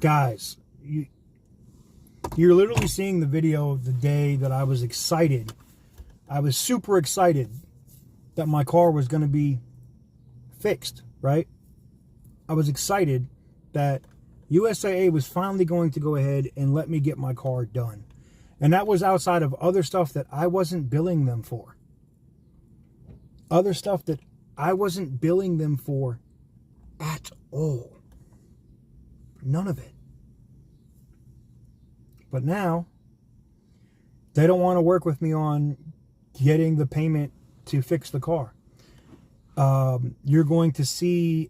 Guys, you're literally seeing the video of the day that I was excited. I was super excited that my car was going to be fixed, right? I was excited that USAA was finally going to go ahead and let me get my car done. And that was outside of other stuff that I wasn't billing them for. Other stuff that I wasn't billing them for at all. None of it. But now, they don't want to work with me on getting the payment to fix the car. You're going to see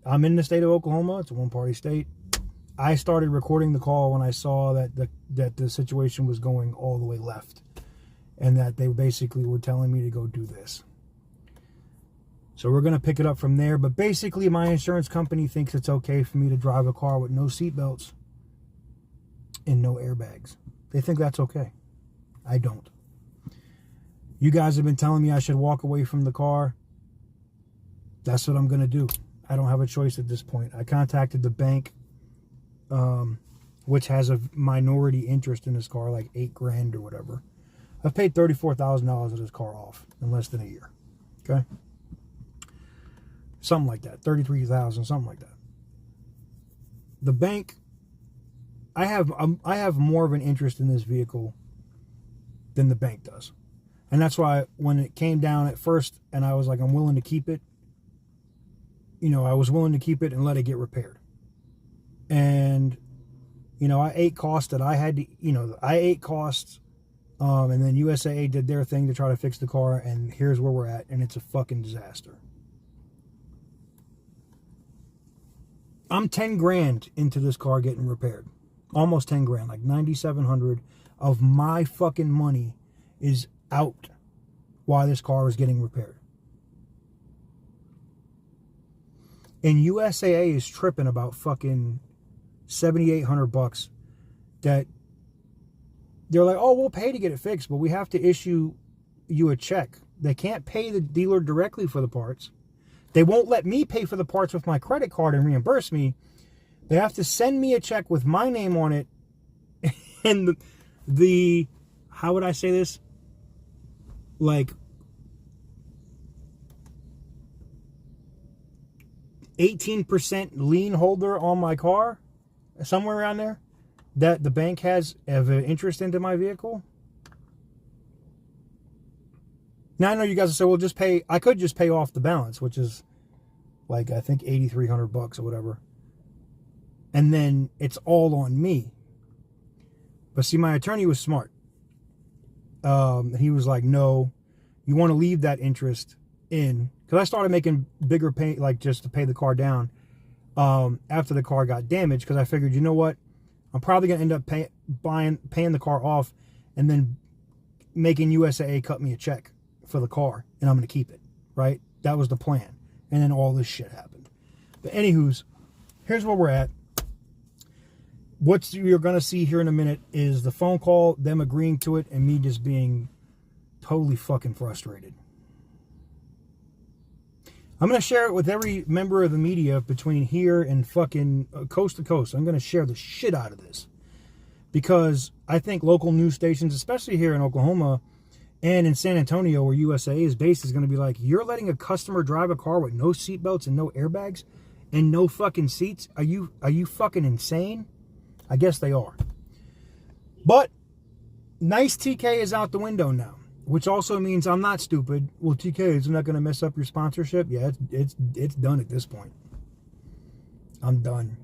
I'm in the state of Oklahoma. It's a one-party state. I started recording the call when I saw that the situation was going all the way left. And that they basically were telling me to go do this. So we're going to pick it up from there. But basically, my insurance company thinks it's okay for me to drive a car with no seatbelts and no airbags. They think that's okay. I don't. You guys have been telling me I should walk away from the car. That's what I'm going to do. I don't have a choice at this point. I contacted the bank, which has a minority interest in this car, like $8,000 or whatever. I've paid $34,000 of this car off in less than a year. Okay? Something like that. $33,000, something like that. The bank, I have more of an interest in this vehicle than the bank does. And that's why when it came down at first and I was like, I'm willing to keep it, I was willing to keep it and let it get repaired. And, I ate costs that I had to, I ate costs. And then USAA did their thing to try to fix the car. And here's where we're at. And it's a fucking disaster. I'm 10 grand into this car getting repaired. Almost 10 grand, like 9,700 of my fucking money is out while this car is getting repaired. And USAA is tripping about fucking $7,800 that they're like, oh, we'll pay to get it fixed, but we have to issue you a check. They can't pay the dealer directly for the parts. They won't let me pay for the parts with my credit card and reimburse me. They have to send me a check with my name on it. And the how would I say this? Like 18% lien holder on my car, somewhere around there, that the bank has of an interest into my vehicle. Now I know you guys will say, well, just pay. I could just pay off the balance, which is like I think $8,300 or whatever, and then it's all on me. But see, my attorney was smart. He was like, no, you want to leave that interest in. Because I started making bigger pay, like just to pay the car down after the car got damaged. Because I figured, you know what? I'm probably going to end up paying the car off and then making USAA cut me a check for the car. And I'm going to keep it, right? That was the plan. And then all this shit happened. But anywho's, here's where we're at. What you're going to see here in a minute is the phone call, them agreeing to it, and me just being totally fucking frustrated. I'm going to share it with every member of the media between here and fucking coast to coast. I'm going to share the shit out of this. Because I think local news stations, especially here in Oklahoma and in San Antonio where USAA is based, is going to be like, you're letting a customer drive a car with no seatbelts and no airbags and no fucking seats? Are you fucking insane? I guess they are. But nice TK is out the window now, which also means I'm not stupid. Well, TK, isn't that going to mess up your sponsorship? Yeah, it's done at this point. I'm done.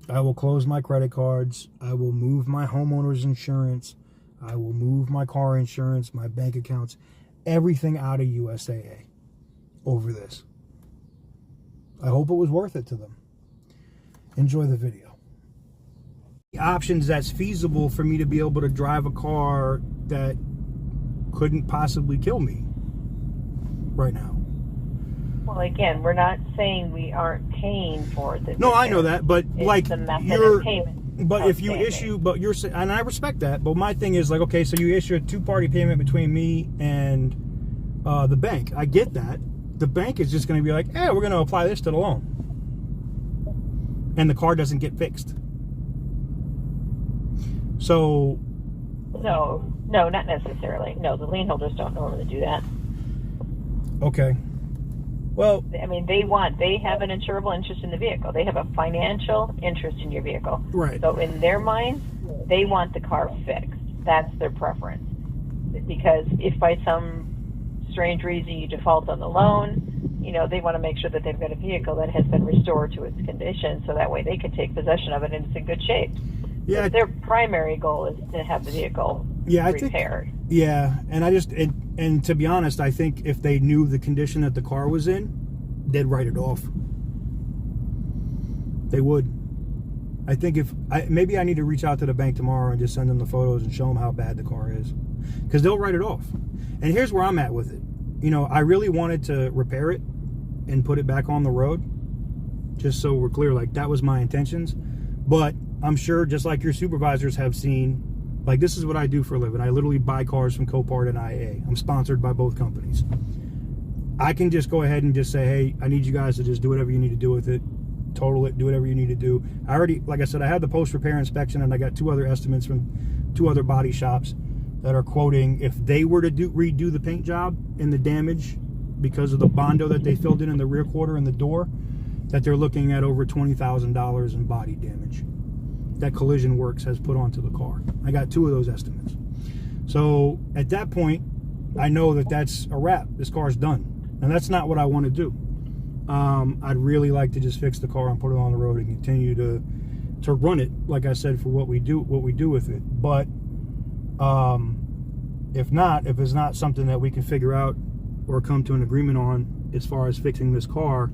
I will close my credit cards. I will move my homeowner's insurance. I will move my car insurance, my bank accounts, everything out of USAA over this. I hope it was worth it to them. Enjoy the video. Options that's feasible for me to be able to drive a car that couldn't possibly kill me right now. Well, again, we're not saying we aren't paying for the. No, I know that, but it's like the method of payment. But if you issue, but you're, and I respect that, but my thing is like, okay, so you issue a two-party payment between me and the bank. I get that. The bank is just going to be like, we're going to apply this to the loan. and the car doesn't get fixed. So No, not necessarily. No, the lien holders don't normally do that. okay, well, I mean, they have an insurable interest in the vehicle. They have a financial interest in your vehicle. right. So in their minds, they want the car fixed. That's their preference. Because if by some strange reason you default on the loan, they want to make sure that they've got a vehicle that has been restored to its condition, so that way they can take possession of it and it's in good shape. Yeah, So their primary goal is to have the vehicle repaired. And to be honest, I think if they knew the condition that the car was in, they'd write it off. They would. I think maybe I need to reach out to the bank tomorrow and just send them the photos and show them how bad the car is, because they'll write it off. And here's where I'm at with it. I really wanted to repair it and put it back on the road, just so we're clear, like that was my intentions. But I'm sure, just like your supervisors have seen, like this is what I do for a living. I literally buy cars from Copart and IA. I'm sponsored by both companies. I can just go ahead and just say, hey, I need you guys to just do whatever you need to do with it. Total it, do whatever you need to do. I already, like I said, I had the post-repair inspection, and I got 2 other estimates from 2 other body shops that are quoting, if they were to redo the paint job and the damage because of the Bondo that they filled in the rear quarter and the door, that they're looking at over $20,000 in body damage that Collision Works has put onto the car. I got 2 of those estimates. So at that point, I know that that's a wrap. This car's done. And that's not what I want to do. I'd really like to just fix the car and put it on the road and continue to run it, like I said, for what we do with it. But if it's not something that we can figure out or come to an agreement on as far as fixing this car,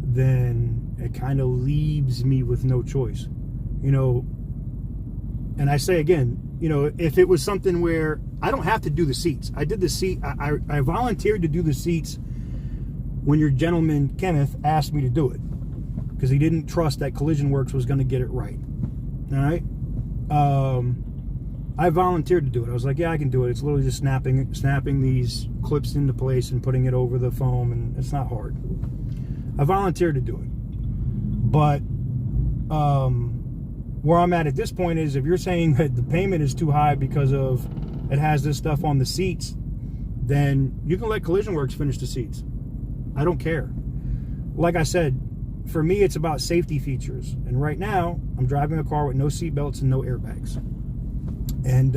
then it kind of leaves me with no choice. And I say again, if it was something where I don't have to do the seats. I did the seat. I volunteered to do the seats when your gentleman, Kenneth, asked me to do it, because he didn't trust that Collision Works was going to get it right. All right? I volunteered to do it. I was like, yeah, I can do it. It's literally just snapping these clips into place and putting it over the foam, and it's not hard. I volunteered to do it. But where I'm at this point is, if you're saying that the payment is too high because of it has this stuff on the seats, then you can let Collision Works finish the seats. I don't care. Like I said, for me, it's about safety features. And right now, I'm driving a car with no seatbelts and no airbags. And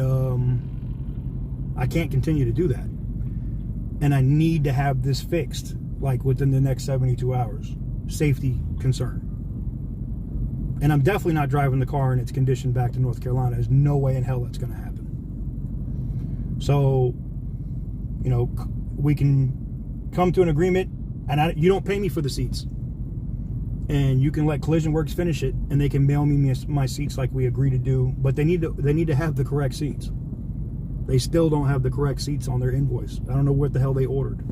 I can't continue to do that. And I need to have this fixed, like within the next 72 hours. Safety concern. And I'm definitely not driving the car in its condition back to North Carolina. There's no way in hell that's going to happen. So, we can come to an agreement, and you don't pay me for the seats. And you can let Collision Works finish it, and they can mail me my seats like we agreed to do. But they need to have the correct seats. They still don't have the correct seats on their invoice. I don't know what the hell they ordered.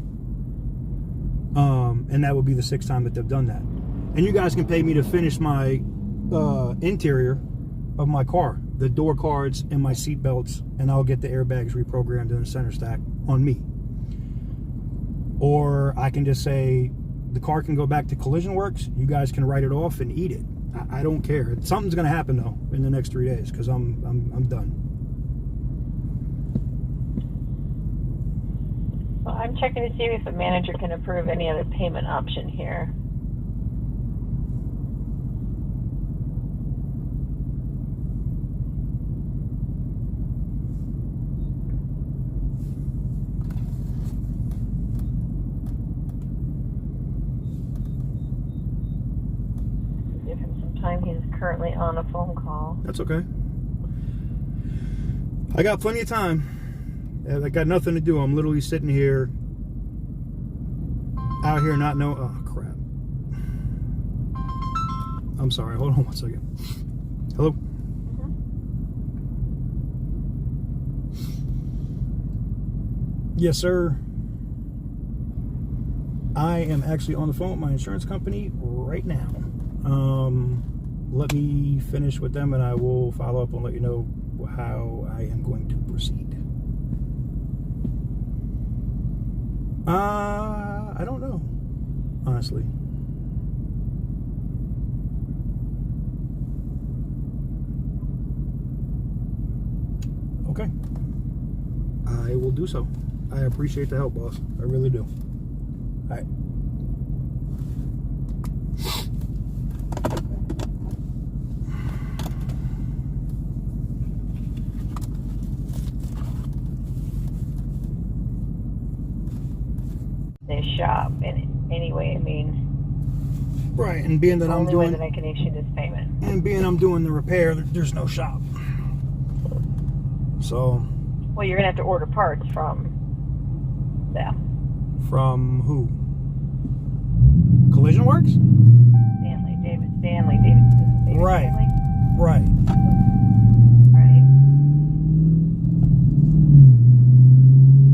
And that would be the 6th time that they've done that. And you guys can pay me to finish my interior of my car, the door cards and my seat belts, and I'll get the airbags reprogrammed in the center stack on me. Or I can just say the car can go back to Collision Works. You guys can write it off and eat it. I don't care. Something's going to happen though in the next 3 days, because I'm done. Well, I'm checking to see if the manager can approve any other payment option here. He's currently on a phone call. That's okay. I got plenty of time. I got nothing to do. I'm literally sitting here, out here not knowing. Oh, crap. I'm sorry. Hold on one second. Hello? Yes, sir. I am actually on the phone with my insurance company right now. Let me finish with them, and I will follow up and let you know how I am going to proceed. I don't know, honestly. Okay. I will do so. I appreciate the help, boss. I really do. All right. This shop, and anyway, I mean, Right, and being that I'm only way doing, that I can issue this payment. and being I'm doing the repair, there's no shop. So, Well, you're gonna have to order parts from them. from who? Collision Works? David David Right. Stanley? Right. Right.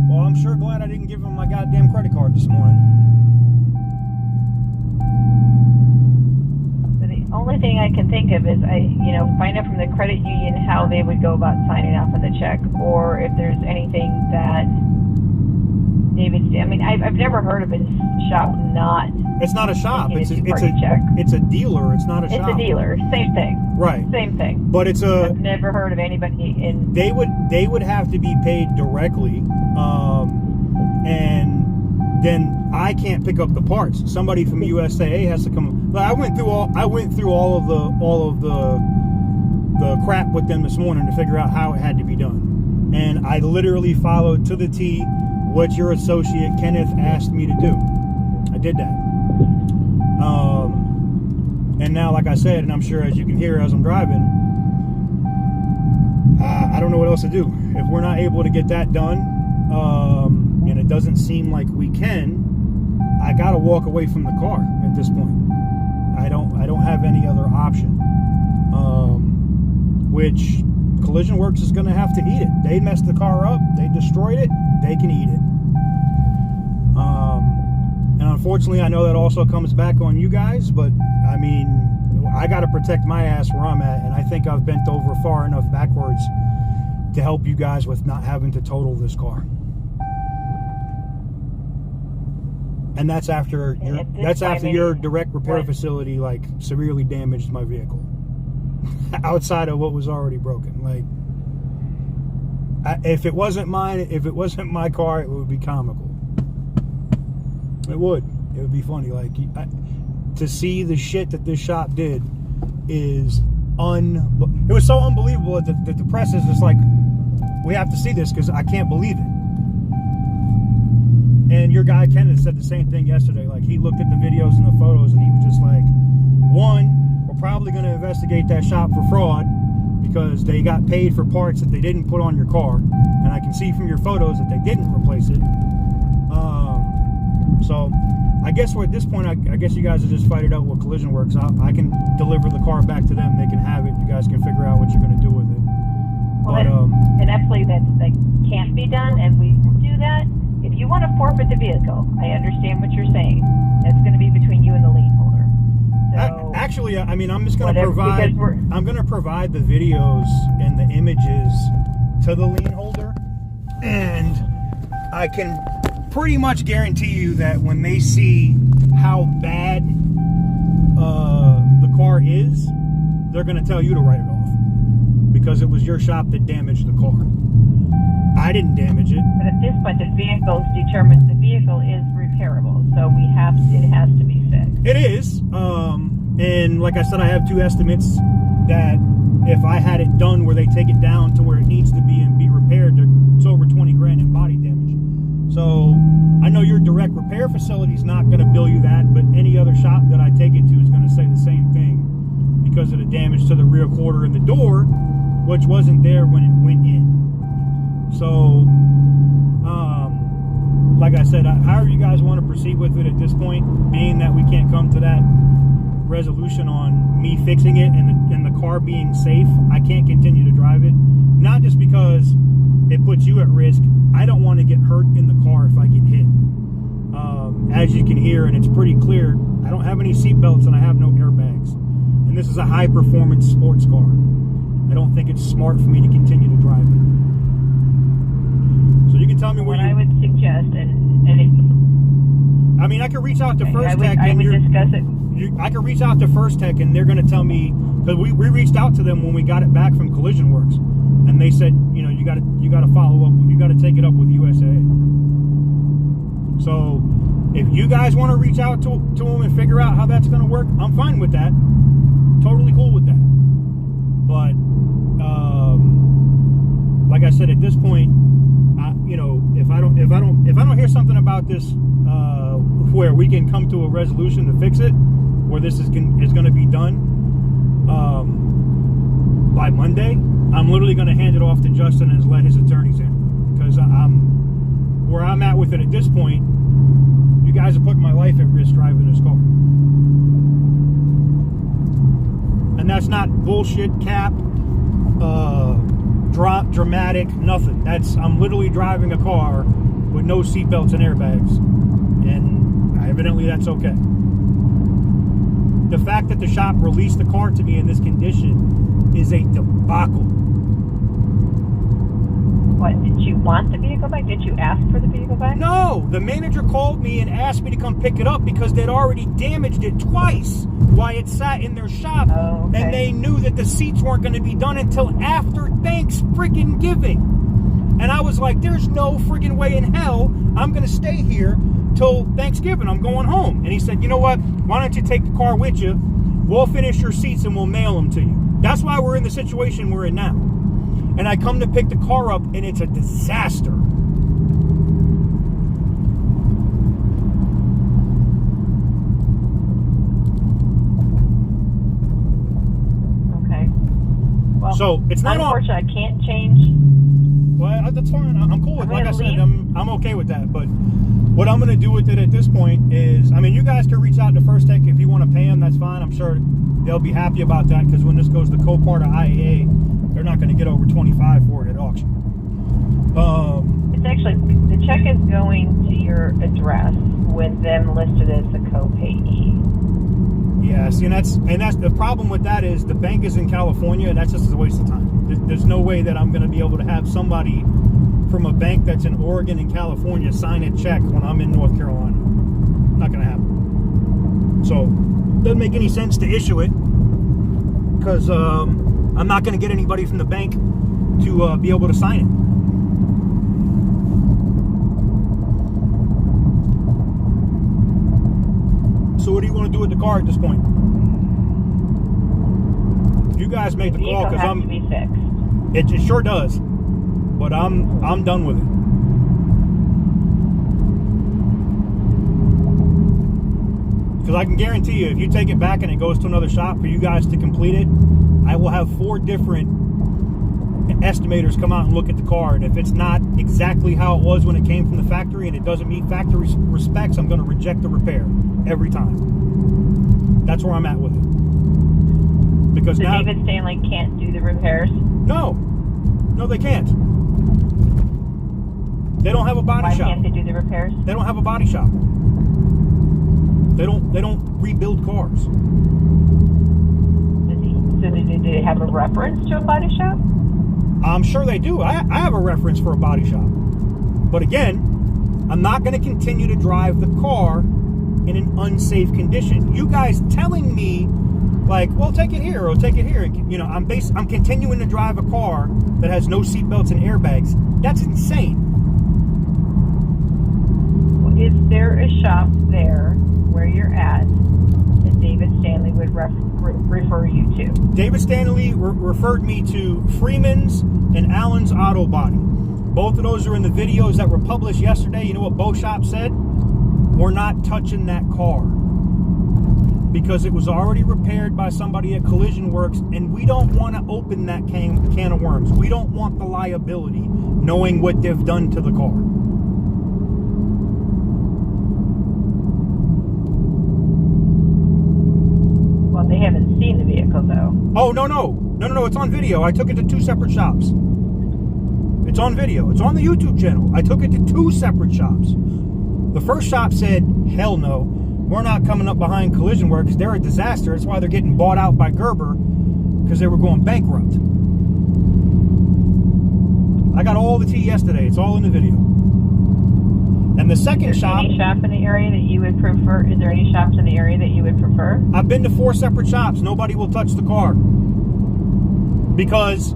Well, I'm sure glad I didn't give him my goddamn credit card this morning. So the only thing I can think of is find out from the credit union how they would go about signing off on the check, or if there's anything that I've never heard of a shop not. It's not a shop. taking It's a a, two-party check. it's a dealer. It's not a shop. It's a dealer. Same thing. Right. Same thing. But it's a. I've never heard of anybody in. They would have to be paid directly, and then I can't pick up the parts. Somebody from USAA has to come. I went through all of the crap with them this morning to figure out how it had to be done, and I literally followed to the T what your associate Kenneth asked me to do. I did that. And now, like I said, and I'm sure as you can hear as I'm driving, I don't know what else to do. If we're not able to get that done, and it doesn't seem like we can, I gotta walk away from the car at this point. I don't have any other option. Which Collision Works is gonna have to eat it. They messed the car up, they destroyed it, they can eat it. And unfortunately, I know that also comes back on you guys, but I mean, I got to protect my ass where I'm at, and I think I've bent over far enough backwards to help you guys with not having to total this car. And that's after your direct repair facility severely damaged my vehicle, outside of what was already broken. If it wasn't my car, it would be comical. It would be funny. To see the shit that this shop did is it was so unbelievable that the press is just like, we have to see this because I can't believe it. And your guy Kenneth said the same thing yesterday. He looked at the videos and the photos and he was just like, one, we're probably going to investigate that shop for fraud because they got paid for parts that they didn't put on your car, and I can see from your photos that they didn't replace it. So I guess at this point, I guess you guys will just fight it out with Collision Works. I can deliver the car back to them. They can have it. You guys can figure out what you're going to do with it. Well, and absolutely that can't be done, and we do that. If you want to forfeit the vehicle, I understand what you're saying. That's going to be between you and the lien holder. So, actually, I mean, I'm just going to provide. I'm going to provide the videos and the images to the lien holder, and I can pretty much guarantee you that when they see how bad the car is, they're going to tell you to write it off because it was your shop that damaged the car. I didn't damage it. But at this point, the vehicle is repairable, so it has to be fixed. It is, and like I said, I have two estimates that if I had it done where they take it down to where it needs to be and be repaired, it's over 20 grand in body damage. So I know your direct repair facility is not going to bill you that, but any other shop that I take it to is going to say the same thing because of the damage to the rear quarter and the door, which wasn't there when it went in. So, like I said, however you guys want to proceed with it at this point, being that we can't come to that resolution on me fixing it and the car being safe, I can't continue to drive it. Not just because it puts you at risk. I don't want to get hurt in the car if I get hit. As you can hear, and it's pretty clear, I don't have any seatbelts and I have no airbags. And this is a high-performance sports car. I don't think it's smart for me to continue to drive it. So you can tell me what I would suggest, I mean, I could reach out to First Tech. I would discuss it. I could reach out to First Tech, and they're going to tell me, because we reached out to them when we got it back from Collision Works, and they said, you gotta follow up. You gotta take it up with USA. So if you guys want to reach out to them and figure out how that's gonna work, I'm fine with that. Totally cool with that. But like I said, at this point, if I don't hear something about this where we can come to a resolution to fix it, where this is going to be done by Monday, I'm literally going to hand it off to Justin and let his attorneys in, because where I'm at with it at this point, you guys are putting my life at risk driving this car, and that's not bullshit cap. Dramatic, nothing. I'm literally driving a car with no seatbelts and airbags, and evidently that's okay. The fact that the shop released the car to me in this condition is a debacle. What, did you want the vehicle back? Did you ask for the vehicle back? No, the manager called me and asked me to come pick it up because they'd already damaged it twice while it sat in their shop. Oh, okay. And they knew that the seats weren't going to be done until after Thanksgiving. And I was like, there's no freaking way in hell I'm going to stay here till Thanksgiving. I'm going home. And he said, you know what? Why don't you take the car with you? We'll finish your seats and we'll mail them to you. That's why we're in the situation we're in now. And I come to pick the car up, and it's a disaster. Okay. Well, so it's not unfortunately, I can't change. Well, that's fine. I'm cool with it. Like I said, leave. I'm okay with that. But what I'm going to do with it at this point is, you guys can reach out to First Tech if you want to pay them. That's fine. I'm sure they'll be happy about that, because when this goes to co-part of IAA, they're not going to get over 25 for it at auction. It's actually, the check is going to your address with them listed as the co-payee. Yeah, see, and that's the problem with that is the bank is in California, and that's just a waste of time. There's no way that I'm going to be able to have somebody from a bank that's in Oregon and California sign a check when I'm in North Carolina. Not going to happen. So, doesn't make any sense to issue it, because I'm not going to get anybody from the bank to be able to sign it. So what do you want to do with the car at this point? You guys make the call, because to be fixed. It sure does, but I'm done with it. Because I can guarantee you, if you take it back and it goes to another shop for you guys to complete it, I will have 4 different estimators come out and look at the car, and if it's not exactly how it was when it came from the factory and it doesn't meet factory specs, I'm going to reject the repair every time. That's where I'm at with it. Because so now David Stanley can't do the repairs? No, they can't. They don't have a body shop. Why can't they do the repairs? They don't have a body shop. They don't rebuild cars. So do they have a reference to a body shop? I'm sure they do. I have a reference for a body shop. But again, I'm not going to continue to drive the car in an unsafe condition. You guys telling me, like, well, take it here or take it here. I'm continuing to drive a car that has no seatbelts and airbags. That's insane. Well, is there a shop there where you're at that David Stanley would refer you to? David Stanley referred me to Freeman's and Allen's Auto Body. Both of those are in the videos that were published yesterday. You know what both shops said? We're not touching that car, because it was already repaired by somebody at Collision Works, and we don't want to open that can of worms. We don't want the liability, knowing what they've done to the car. Well, they haven't seen the vehicle, though. Oh, no. It's on video. I took it to 2 separate shops. It's on video. It's on the YouTube channel. I took it to 2 separate shops. The first shop said, hell no. We're not coming up behind Collision Works. They're a disaster. That's why they're getting bought out by Gerber, because they were going bankrupt. I got all the tea yesterday. It's all in the video. And the second shop... Any shop in the area that you would prefer? Is there any shops in the area that you would prefer? I've been to 4 separate shops. Nobody will touch the car. Because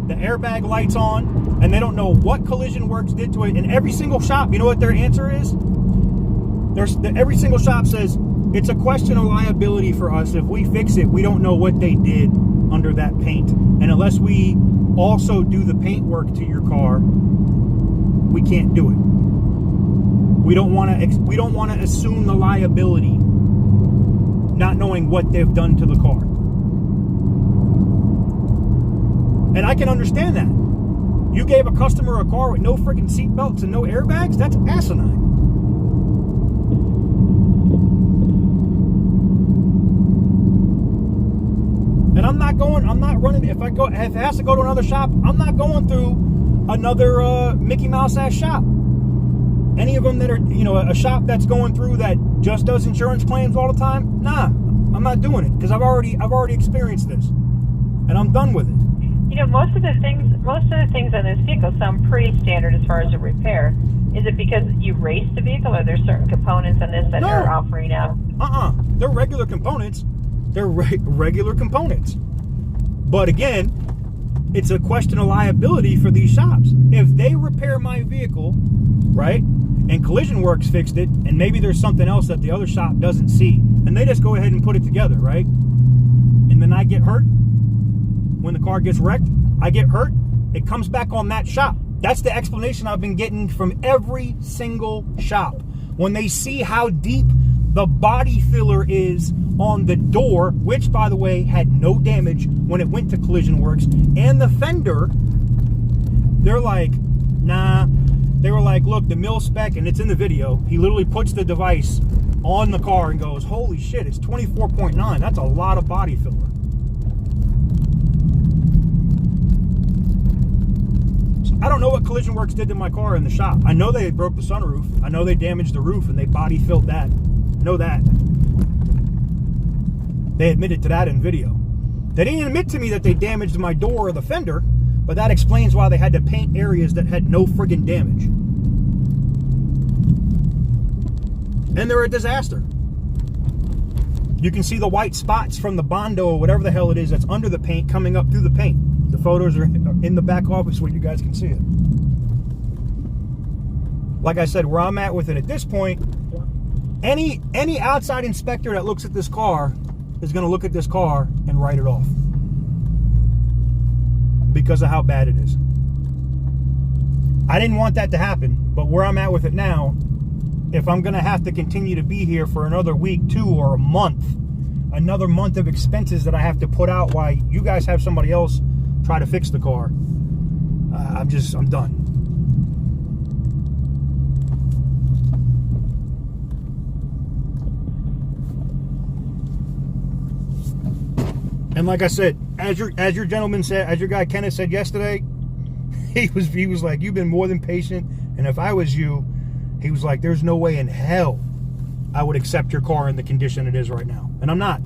the airbag light's on, and they don't know what Collision Works did to it. And every single shop, you know what their answer is? Every single shop says, it's a question of liability for us. If we fix it, we don't know what they did under that paint. And unless we also do the paint work to your car, we can't do it. We don't want to assume the liability, not knowing what they've done to the car. And I can understand that. You gave a customer a car with no freaking seatbelts and no airbags? That's asinine. And I'm not running, if it has to go to another shop, I'm not going through another Mickey Mouse ass shop. Any of them that are, a shop that's going through that just does insurance claims all the time, nah, I'm not doing it, because I've already experienced this, and I'm done with it. Most of the things on this vehicle sound pretty standard as far as a repair. Is it because you raced the vehicle, or there's certain components on this that are offering out? They're regular components. They're regular components. But again, it's a question of liability for these shops. If they repair my vehicle, right, and Collision Works fixed it, and maybe there's something else that the other shop doesn't see, and they just go ahead and put it together, right? And then I get hurt. When the car gets wrecked, I get hurt. It comes back on that shop. That's the explanation I've been getting from every single shop. When they see how deep the body filler is on the door, which, by the way, had no damage when it went to Collision Works, and the fender, they're like, nah. They were like, look, the mil spec, and it's in the video, he literally puts the device on the car and goes, holy shit, it's 24.9. That's a lot of body filler. So I don't know what Collision Works did to my car in the shop. I know they broke the sunroof. I know they damaged the roof, and they body filled that. I know that. They admitted to that in video. They didn't admit to me that they damaged my door or the fender, but that explains why they had to paint areas that had no friggin' damage. And they're a disaster. You can see the white spots from the Bondo or whatever the hell it is that's under the paint coming up through the paint. The photos are in the back office where you guys can see it. Like I said, where I'm at with it at this point, any outside inspector that looks at this car is going to look at this car and write it off because of how bad it is. I didn't want that to happen, but where I'm at with it now, if I'm going to have to continue to be here for another week, 2, or a month, another month of expenses that I have to put out while you guys have somebody else try to fix the car, I'm done. And like I said, as your gentleman said, as your guy Kenneth said yesterday, he was like, you've been more than patient, and if I was you, he was like, there's no way in hell I would accept your car in the condition it is right now. And I'm not.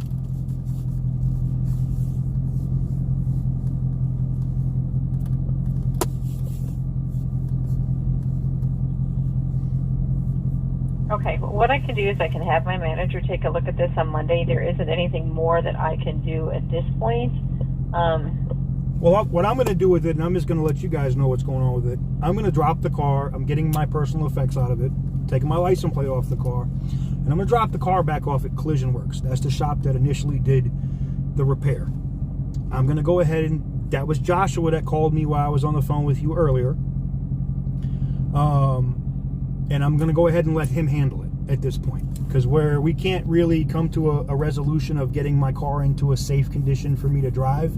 Okay, well, what I can do is I can have my manager take a look at this on Monday. There isn't anything more that I can do at this point. Well, what I'm going to do with it, and I'm just going to let you guys know what's going on with it, I'm going to drop the car. I'm getting my personal effects out of it, taking my license plate off the car, and I'm going to drop the car back off at Collision Works. That's the shop that initially did the repair. I'm going to go ahead and, that was Joshua that called me while I was on the phone with you earlier. And I'm going to go ahead and let him handle it at this point, because where we can't really come to a resolution of getting my car into a safe condition for me to drive,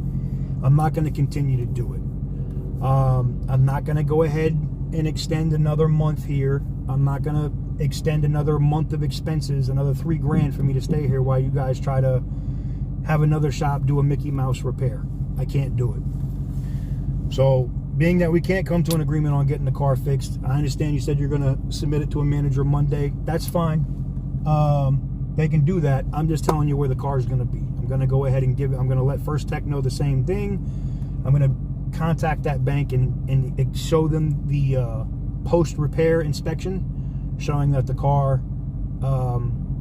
I'm not going to continue to do it. I'm not going to go ahead and extend another month here. I'm not going to extend another month of expenses, another $3,000 for me to stay here while you guys try to have another shop do a Mickey Mouse repair. I can't do it. So, being that we can't come to an agreement on getting the car fixed, I understand you said you're going to submit it to a manager Monday. That's fine. They can do that. I'm just telling you where the car is going to be. I'm going to go ahead and I'm going to let First Tech know the same thing. I'm going to contact that bank and show them the post-repair inspection showing that the car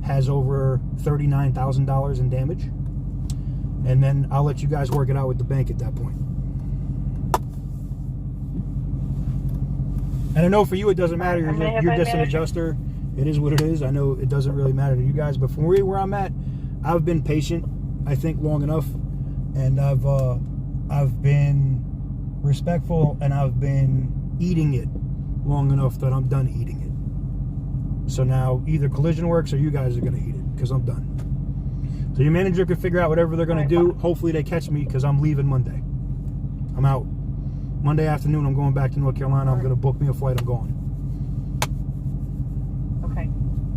has over $39,000 in damage. And then I'll let you guys work it out with the bank at that point. And I know for you it doesn't matter. I'm gonna have You're my just an manager- adjuster. It is what it is. I know it doesn't really matter to you guys, but for me, where I'm at, I've been patient, I think, long enough, and I've been respectful, and I've been eating it long enough that I'm done eating it. So now either Collision Works or you guys are going to eat it, because I'm done. So your manager can figure out whatever they're going to do. Hopefully they catch me, because I'm leaving Monday. I'm out. Monday afternoon, I'm going back to North Carolina. I'm going to book me a flight. I'm going. Okay.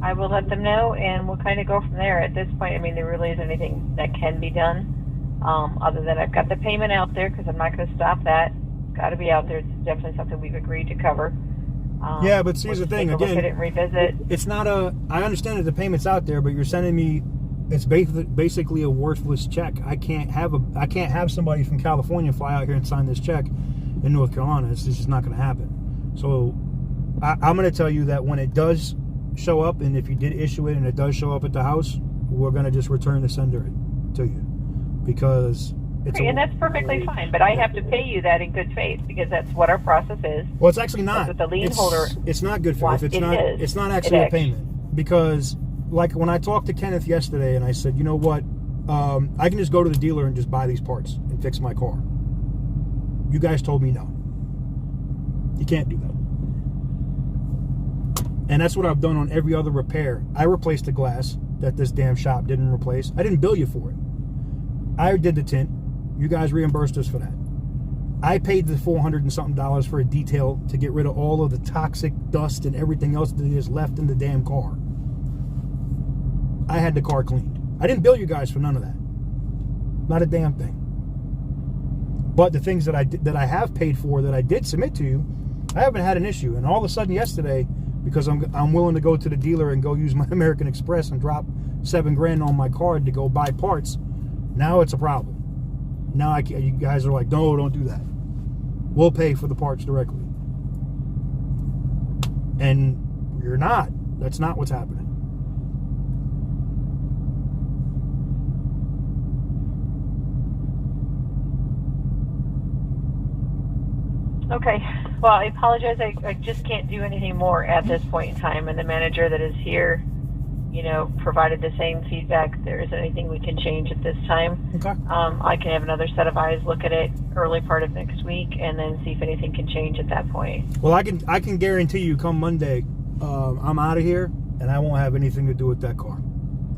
I will let them know, and we'll kind of go from there. At this point, I mean, there really isn't anything that can be done, other than I've got the payment out there, because I'm not going to stop that. It's got to be out there. It's definitely something we've agreed to cover. Yeah, but here's the thing. Take a look at it and revisit. It's not a... I understand that the payment's out there, but you're sending me... It's basically a worthless check. I can't have somebody from California fly out here and sign this check in North Carolina. It's just not going to happen. So I'm going to tell you that when it does show up, and if you did issue it and it does show up at the house, we're going to just return the sender to you, because it's And that's perfectly fine, but I have to pay you that in good faith, because that's what our process is. Well, it's actually not. That's what the lien holder It's not good faith. wants. It's It not. is. It's not actually a payment, because, like, when I talked to Kenneth yesterday, and I said, you know what, I can just go to the dealer and just buy these parts and fix my car. You guys told me no. You can't do that. And that's what I've done on every other repair. I replaced the glass that this damn shop didn't replace. I didn't bill you for it. I did the tint. You guys reimbursed us for that. I paid the $400 and something for a detail to get rid of all of the toxic dust and everything else that is left in the damn car. I had the car cleaned. I didn't bill you guys for none of that. Not a damn thing. But the things that I have paid for, that I did submit to you, I haven't had an issue. And all of a sudden yesterday, because I'm willing to go to the dealer and go use my American Express and drop $7,000 on my card to go buy parts, now it's a problem. Now you guys are like, no, don't do that. We'll pay for the parts directly. And you're not. That's not what's happening. Okay. Well, I apologize. I just can't do anything more at this point in time. And the manager that is here, provided the same feedback. There isn't anything we can change at this time. Okay. I can have another set of eyes look at it early part of next week, and then see if anything can change at that point. Well, I can guarantee you, come Monday, I'm out of here, and I won't have anything to do with that car.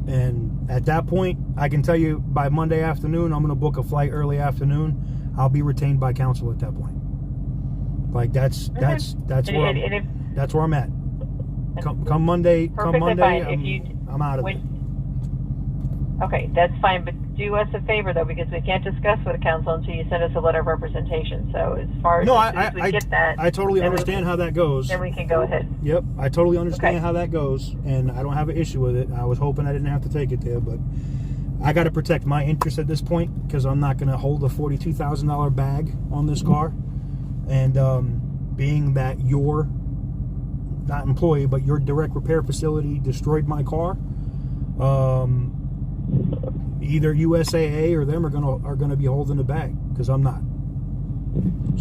And at that point, I can tell you by Monday afternoon, I'm going to book a flight early afternoon. I'll be retained by counsel at that point. Like that's where I'm at. Come Monday, I'm out of it. Okay, that's fine, but do us a favor though, because we can't discuss with the council until you send us a letter of representation. So as far as, we get that, I totally understand how that goes. Then we can go ahead. Yep, I totally understand how that goes, and I don't have an issue with it. I was hoping I didn't have to take it there, but I got to protect my interest at this point, because I'm not going to hold a $42,000 bag on this car. And being that your, not employee, but your direct repair facility destroyed my car, either USAA or them are gonna be holding the bag, because I'm not.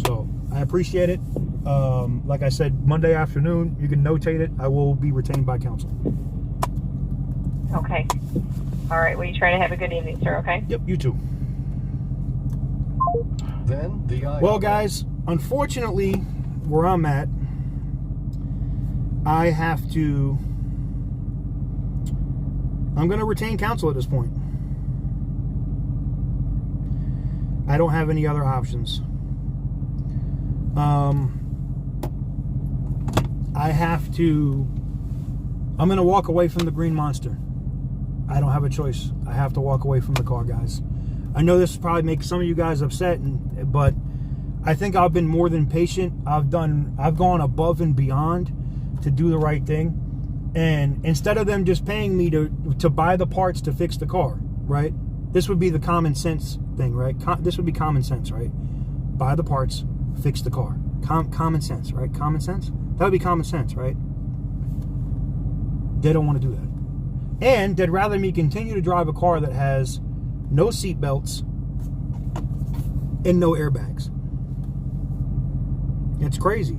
So I appreciate it. Like I said, Monday afternoon, you can notate it. I will be retained by counsel. Okay. All right. Well, you try to have a good evening, sir. Okay. Yep. You too. Then well, guys, unfortunately, where I'm at, I'm going to retain counsel at this point. I don't have any other options. I'm going to walk away from the Green Monster. I don't have a choice. I have to walk away from the car, guys. I know this probably makes some of you guys upset, but I think I've been more than patient. I've gone above and beyond to do the right thing. And instead of them just paying me to buy the parts to fix the car, right? This would be the common sense thing, right? This would be common sense, right? Buy the parts, fix the car. Common sense, right? Common sense? That would be common sense, right? They don't want to do that. And they'd rather me continue to drive a car that has no seatbelts and no airbags. It's crazy.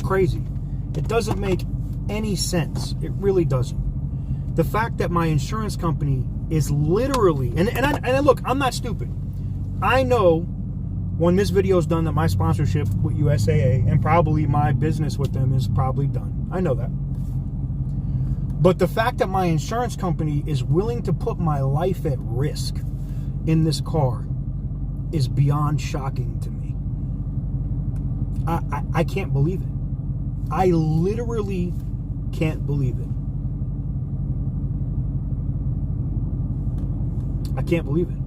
crazy. It doesn't make any sense. It really doesn't. The fact that my insurance company is literally, and look, I'm not stupid. I know when this video is done that my sponsorship with USAA and probably my business with them is probably done. I know that. But the fact that my insurance company is willing to put my life at risk in this car is beyond shocking to me. I can't believe it. I literally can't believe it. I can't believe it.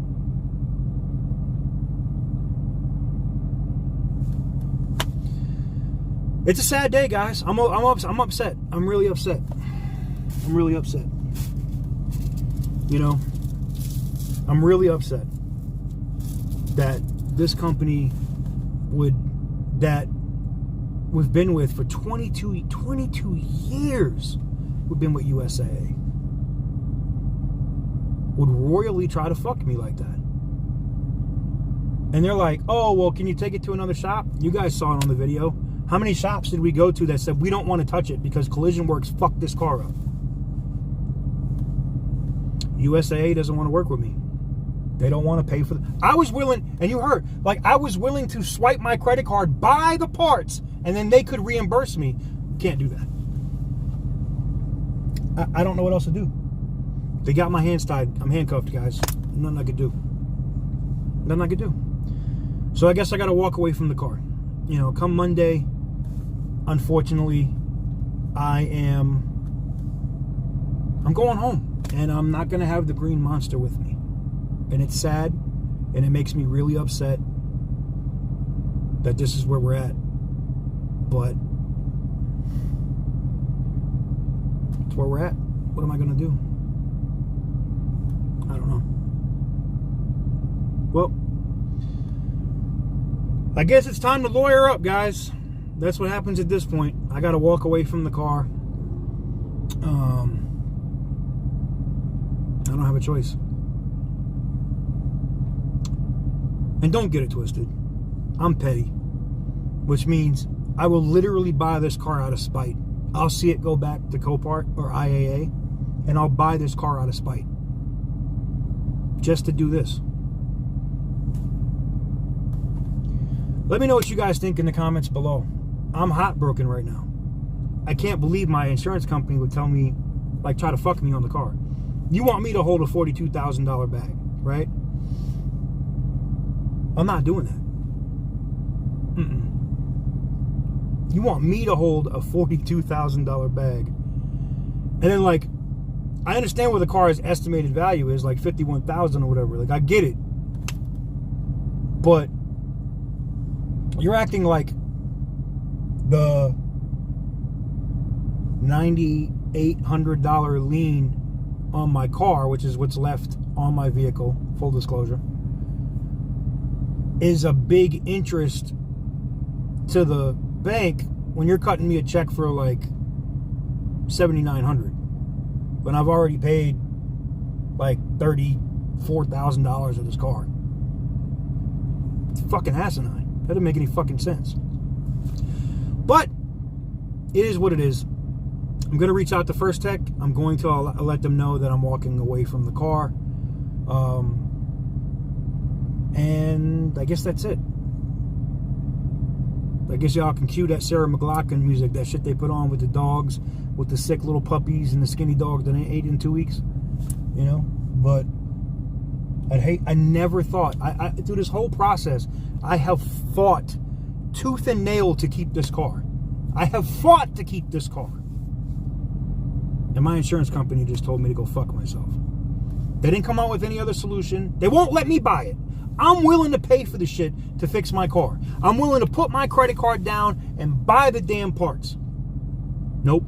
It's a sad day, guys. I'm upset. I'm really upset. I'm really upset. You know, I'm really upset that this company that we've been with for 22 years, we've been with USAA, would royally try to fuck me like that. And they're like, oh, well, can you take it to another shop? You guys saw it on the video. How many shops did we go to that said we don't want to touch it because Collision Works fucked this car up? USAA doesn't want to work with me. They don't want to pay for the... I was willing, and you heard, like, I was willing to swipe my credit card, buy the parts, and then they could reimburse me. Can't do that. I don't know what else to do. They got my hands tied. I'm handcuffed, guys. Nothing I could do. Nothing I could do. So I guess I got to walk away from the car. You know, come Monday, unfortunately, I'm going home. And I'm not going to have the green monster with me. And it's sad. And it makes me really upset that this is where we're at. But it's where we're at. What am I going to do? I don't know. Well, I guess it's time to lawyer up, guys. That's what happens at this point. I got to walk away from the car. I don't have a choice. And don't get it twisted. I'm petty. Which means I will literally buy this car out of spite. I'll see it go back to Copart or IAA, and I'll buy this car out of spite. Just to do this. Let me know what you guys think in the comments below. I'm heartbroken right now. I can't believe my insurance company would tell me, like, try to fuck me on the car. You want me to hold a $42,000 bag, right? I'm not doing that. You want me to hold a $42,000 bag. And then, like, I understand what the car's estimated value is, like $51,000 or whatever. Like, I get it. But you're acting like the $9,800 lien on my car, which is what's left on my vehicle, full disclosure, is a big interest to the bank when you're cutting me a check for like $7,900 when I've already paid like $34,000 of this car. It's fucking asinine. That doesn't make any fucking sense. But it is what it is. I'm going to reach out to First Tech. I'm going to let them know that I'm walking away from the car. And I guess that's it. I guess y'all can cue that Sarah McLachlan music, that shit they put on with the dogs, with the sick little puppies and the skinny dog that ain't ate in 2 weeks. You know? But I never thought, through this whole process, I have fought tooth and nail to keep this car. I have fought to keep this car. And my insurance company just told me to go fuck myself. They didn't come out with any other solution. They won't let me buy it. I'm willing to pay for the shit to fix my car. I'm willing to put my credit card down and buy the damn parts. Nope.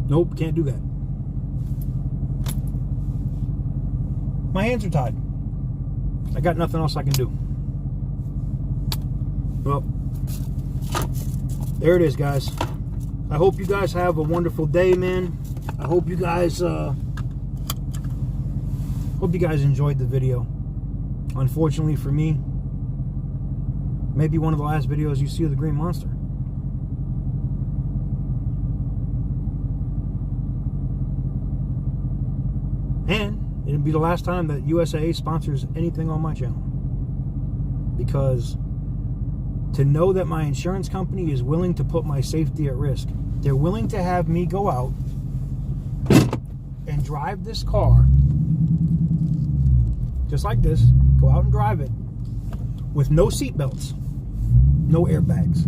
Nope, can't do that. My hands are tied. I got nothing else I can do. Well, there it is, guys. I hope you guys have a wonderful day, man. I hope you guys enjoyed the video. Unfortunately for me, maybe one of the last videos you see of the Green Monster. And it'll be the last time that USAA sponsors anything on my channel. Because to know that my insurance company is willing to put my safety at risk, they're willing to have me go out and drive this car just like this, go out and drive it with no seatbelts, no airbags.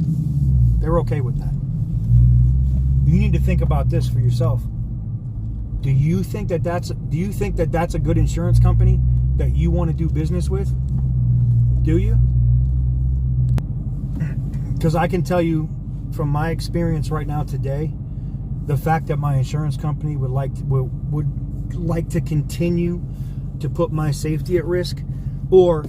They're okay with that. You need to think about this for yourself. Do you think that that's a good insurance company that you want to do business with? Do you? Because I can tell you from my experience right now today, the fact that my insurance company would like to continue to put my safety at risk, or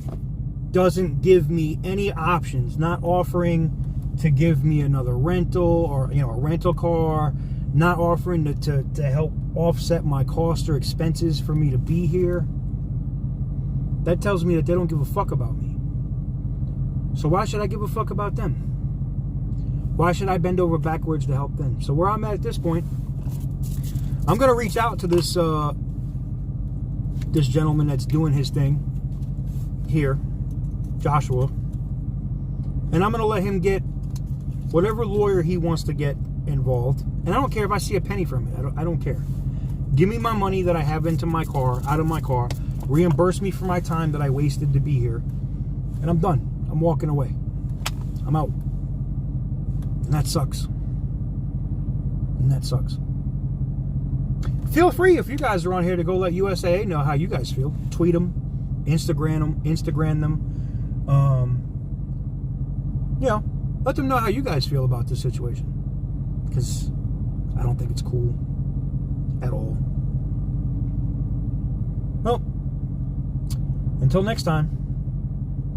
doesn't give me any options, not offering to give me another rental or a rental car, not offering to help offset my cost or expenses for me to be here, that tells me that they don't give a fuck about me. So why should I give a fuck about them? Why should I bend over backwards to help them? So where I'm at this point, I'm going to reach out to this this gentleman that's doing his thing here, Joshua, and I'm going to let him get whatever lawyer he wants to get involved. And I don't care if I see a penny from it. I don't care. Give me my money that I have into my car, out of my car. Reimburse me for my time that I wasted to be here. And I'm done. I'm walking away. I'm out. And that sucks. And that sucks. Feel free, if you guys are on here, to go let USAA know how you guys feel. Tweet them, Instagram them. Let them know how you guys feel about this situation. Because I don't think it's cool at all. Well, until next time,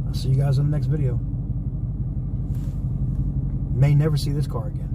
I'll see you guys in the next video. May never see this car again.